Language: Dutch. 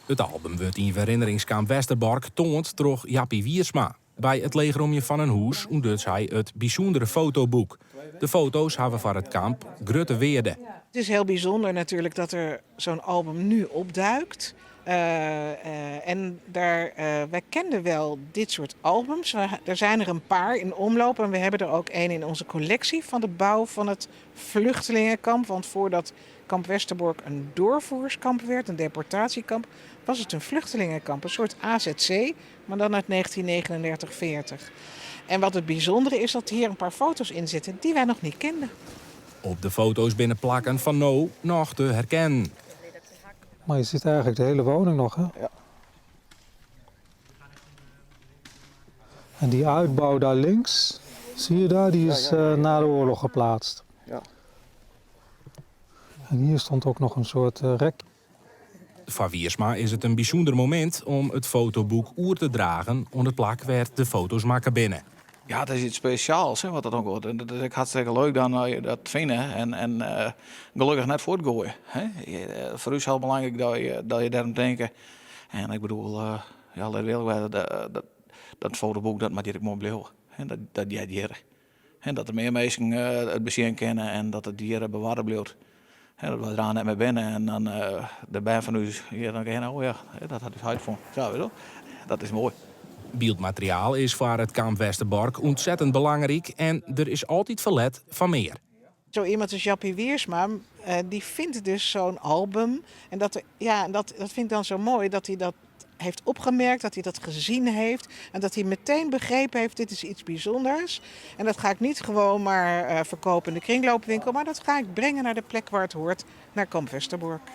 Het album wordt in herinneringskamp Westerbork toond door Jappie Wiersma. Bij het legeromje van een hoes ontdekt hij het bijzondere fotoboek. De foto's hebben van het kamp grutte weerde. Het is heel bijzonder natuurlijk dat er zo'n album nu opduikt. Wij kenden wel dit soort albums. Er zijn er een paar in omloop en we hebben er ook één in onze collectie van de bouw van het vluchtelingenkamp. Want voordat kamp Westerbork een doorvoerskamp werd, een deportatiekamp, was het een vluchtelingenkamp. Een soort AZC, maar dan uit 1939-40. En wat het bijzondere is dat hier een paar foto's in zitten die wij nog niet kenden. Op de foto's binnen plakken van no nog te herkennen. Maar je ziet eigenlijk de hele woning nog, hè? Ja. En die uitbouw daar links, zie je daar, die is na de oorlog geplaatst. Ja. En hier stond ook nog een soort rek. Voor Wiersma is het een bijzonder moment om het fotoboek oer te dragen. Onder het plak werd de foto's maken binnen. Ja, dat is iets speciaals, hè, wat dat ook wordt. En dat is hartstikke leuk dan je dat vinden en gelukkig net voortgooien. Voor u is heel belangrijk dat je daarom denkt. En ik bedoel, let wel dat fotoboek dat moet je mooi blijven. Dat jij dieren. En dat er meer mensen het bezien kennen en dat het dieren bewaren blijft. Dat we eraan net mee binnen en dan de band van u, dan denk je, oh ja, dat had ik uit van. Zo, weet je wel. Dat is mooi. Beeldmateriaal is voor het kamp Westerbork ontzettend belangrijk en er is altijd verlet van meer. Zo iemand als Jappie Wiersma, die vindt dus zo'n album. En dat vind ik dan zo mooi, dat hij dat heeft opgemerkt, dat hij dat gezien heeft. En dat hij meteen begrepen heeft, dit is iets bijzonders. En dat ga ik niet gewoon maar verkopen in de kringloopwinkel, maar dat ga ik brengen naar de plek waar het hoort, naar kamp Westerbork.